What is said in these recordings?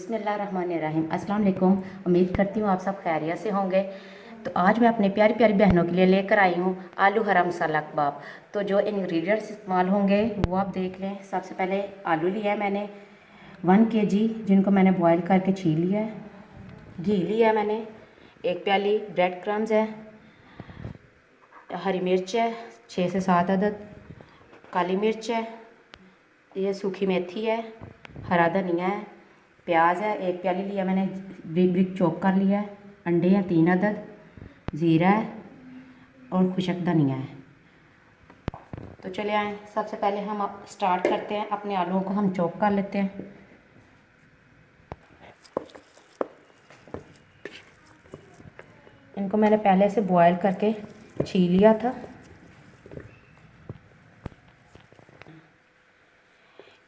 बिस्मिल्लाहिर्रहमानिर्रहीम। अस्सलाम वालेकुम। उम्मीद करती हूँ आप सब खैरियत से होंगे। तो आज मैं अपने प्यारी प्यारी बहनों के लिए लेकर आई हूँ आलू हरा मसाला कबाब। तो जो इंग्रेडिएंट्स इस्तेमाल होंगे वो आप देख लें। सबसे पहले आलू लिया है मैंने 1 kg, जिनको मैंने बॉईल करके छील लिया है। घी लिया है मैंने, 1 प्याली ब्रेड क्रम्स है, हरी मिर्च है 6 से 7 अदद, काली मिर्च है, ये सूखी मेथी है, हरा धनिया है, प्याज है 1 प्याली लिया मैंने, ब्रिक ब्रिक चॉप कर लिया है, अंडे हैं 3 अदद, ज़ीरा है और खुशक धनिया है। तो चले आए, सबसे पहले हम स्टार्ट करते हैं। अपने आलूओं को हम चॉप कर लेते हैं। इनको मैंने पहले से बॉयल करके छील लिया था।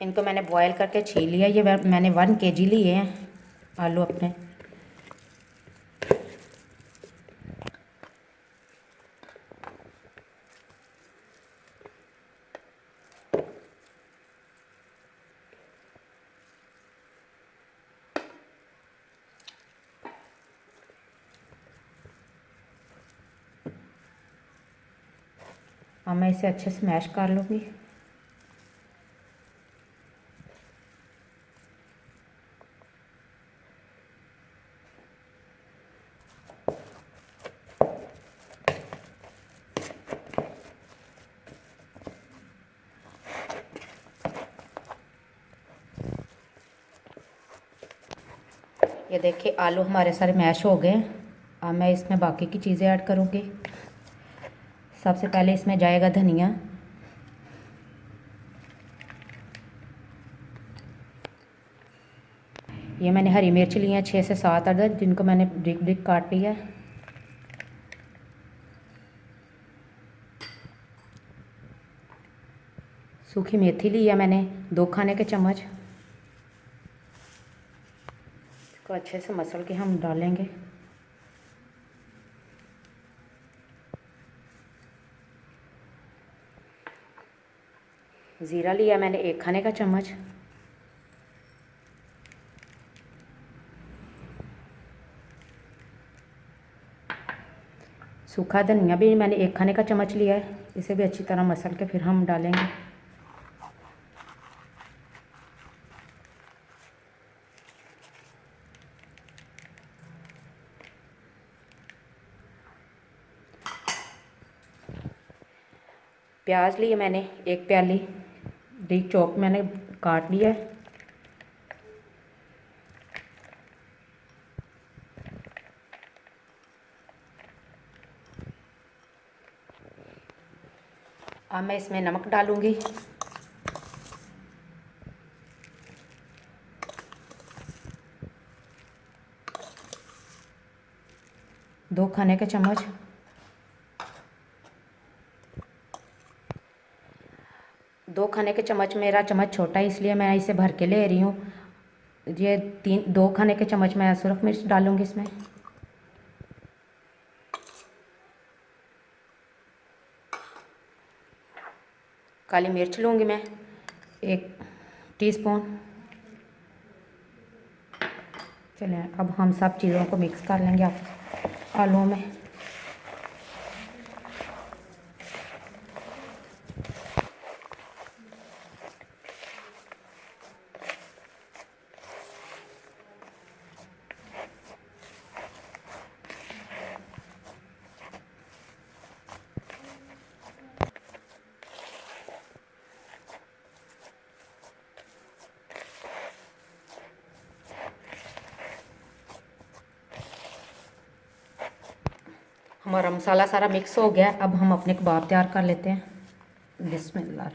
इनको मैंने बॉयल करके छील लिया। ये मैंने 1 kg लिए हैं आलू अपने। अब मैं इसे अच्छे से मैश कर लूँगी। ये देखिए आलू हमारे सारे मैश हो गए। अब मैं इसमें बाकी की चीज़ें ऐड करूँगी। सबसे पहले इसमें जाएगा धनिया, ये मैंने हरी मिर्च ली है 6 से 7 अदद, जिनको मैंने ब्रिक ब्रिक काट लिया है। सूखी मेथी ली है मैंने 2 खाने के चम्मच। इसको अच्छे से मसल के हम डालेंगे। ज़ीरा लिया मैंने 1 खाने का चम्मच। सूखा धनिया भी मैंने 1 खाने का चम्मच लिया है। इसे भी अच्छी तरह मसल के फिर हम डालेंगे। प्याज लिए मैंने 1 प्याली, ब्रिक चॉप मैंने काट लिया है। अब मैं इसमें नमक डालूँगी। दो खाने के चम्मच। दो खाने के चम्मच, मेरा चम्मच छोटा है इसलिए मैं इसे भर के ले रही हूँ। ये 2 खाने के चम्मच मैं सुरख मिर्च डालूँगी इसमें। काली मिर्च लूँगी मैं 1 टीस्पून। चलें अब हम सब चीज़ों को मिक्स कर लेंगे आलूओं में। हमारा मसाला सारा मिक्स हो गया। अब हम अपने कबाब तैयार कर लेते हैं। बिस्मिल्लाह।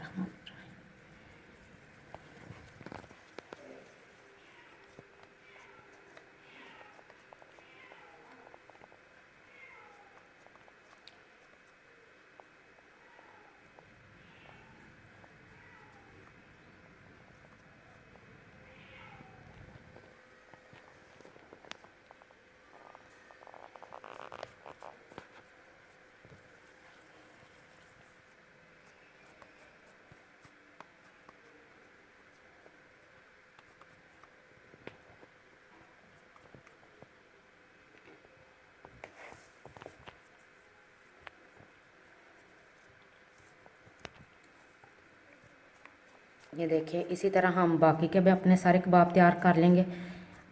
ये देखिए, इसी तरह हम बाकी के भी अपने सारे कबाब तैयार कर लेंगे।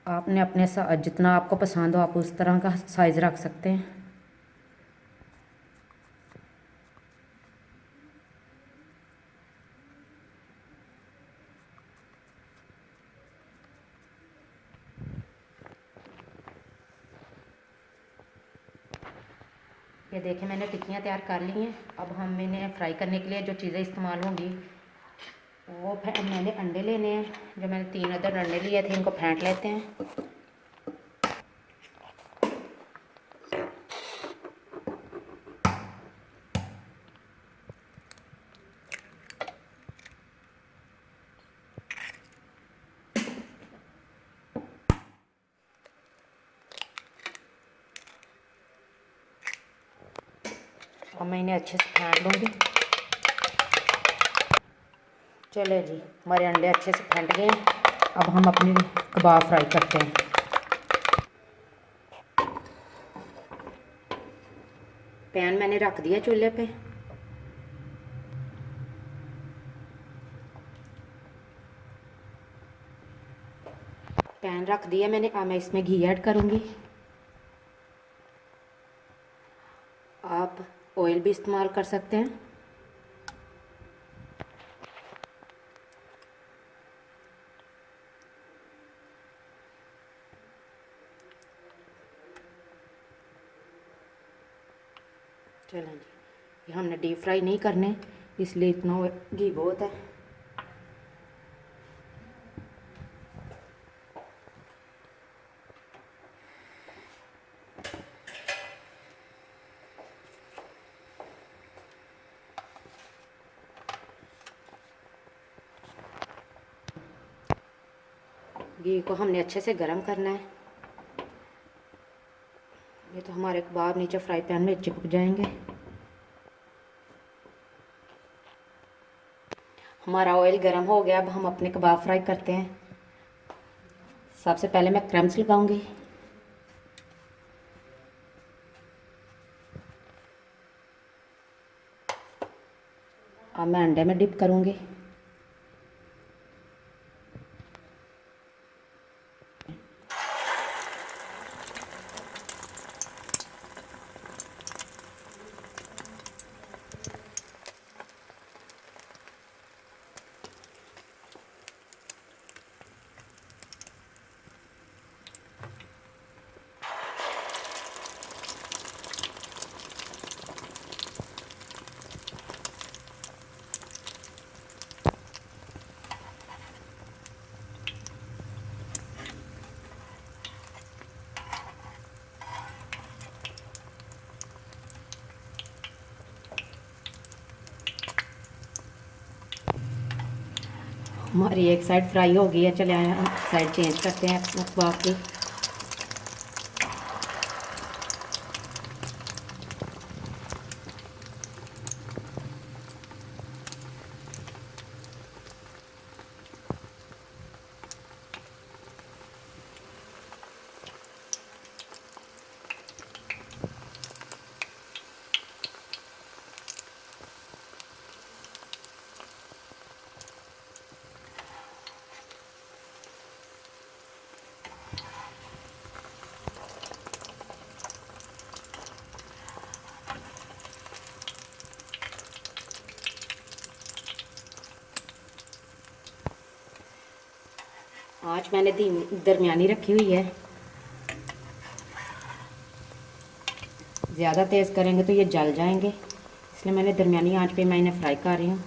आपने अपने जितना आपको पसंद हो आप उस तरह का साइज़ रख सकते हैं। ये देखिए, मैंने टिक्कियाँ तैयार कर ली हैं। अब हम इन्हें फ्राई करने के लिए जो चीज़ें इस्तेमाल होंगी वो मैंने अंडे लेने हैं। जो मैंने 3 अदद अंडे लिए थे, इनको फेंट लेते हैं। अब मैं इन्हें अच्छे से फेंट लूँगी। चले जी, हमारे अंडे अच्छे से फेंट गए हैं। अब हम अपनी कबाब फ्राई करते हैं। पैन मैंने रख दिया चूल्हे पे। पैन रख दिया मैंने। अब मैं इसमें घी ऐड करूँगी। आप ऑयल भी इस्तेमाल कर सकते हैं। चलें जी, ये हमने डीप फ्राई नहीं करने, इसलिए इतना घी बहुत है। घी को हमने अच्छे से गर्म करना है। ये तो हमारे कबाब नीचे फ्राई पैन में चिपक जाएंगे। हमारा ऑयल गर्म हो गया। अब हम अपने कबाब फ्राई करते हैं। सबसे पहले मैं क्रम्स लगाऊंगी। अब मैं अंडे में डिप करूंगी। हमारी एक साइड फ्राई हो गई है। चले आए, हम साइड चेंज करते हैं कबाब की। आँच मैंने दरमियानी रखी हुई है। ज़्यादा तेज़ करेंगे तो ये जल जाएंगे, इसलिए मैंने दरमियानी आँच पे मैं इन्हें फ्राई कर रही हूँ।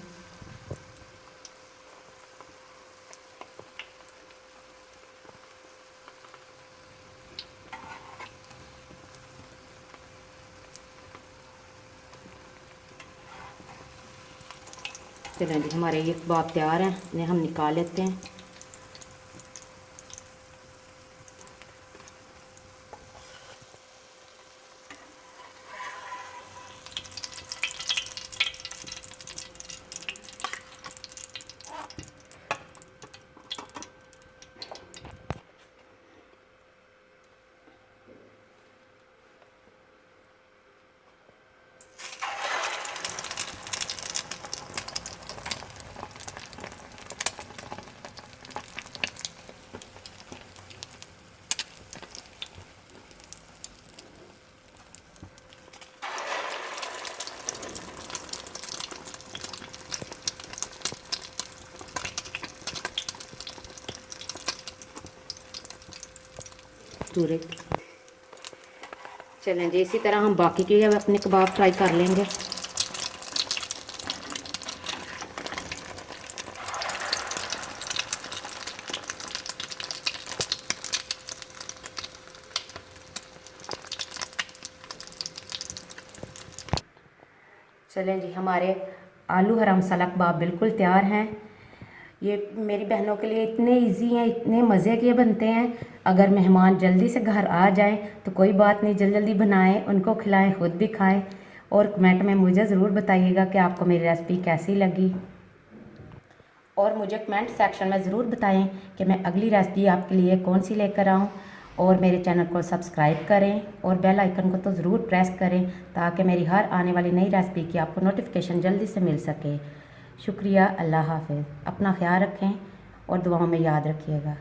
चलें जी, हमारे ये कबाब तैयार हैं। इन्हें हम निकाल लेते हैं। पूरे। चलें जी, इसी तरह हम बाकी के अपने कबाब फ्राई कर लेंगे। चलें जी, हमारे आलू हरा मसाला कबाब बिल्कुल तैयार हैं। ये मेरी बहनों के लिए इतने इजी हैं, इतने मज़े के बनते हैं। अगर मेहमान जल्दी से घर आ जाएं तो कोई बात नहीं, जल्दी जल्दी बनाएं, उनको खिलाएं, खुद भी खाएं। और कमेंट में मुझे ज़रूर बताइएगा कि आपको मेरी रेसिपी कैसी लगी। और मुझे कमेंट सेक्शन में ज़रूर बताएं कि मैं अगली रेसिपी आपके लिए कौन सी लेकर आऊँ। और मेरे चैनल को सब्सक्राइब करें और बेल आइकन को तो ज़रूर प्रेस करें ताकि मेरी हर आने वाली नई रेसिपी की आपको नोटिफिकेशन जल्दी से मिल सके। शुक्रिया, अल्लाह हाफ़िज़। अपना ख्याल रखें और दुआओं में याद रखिएगा।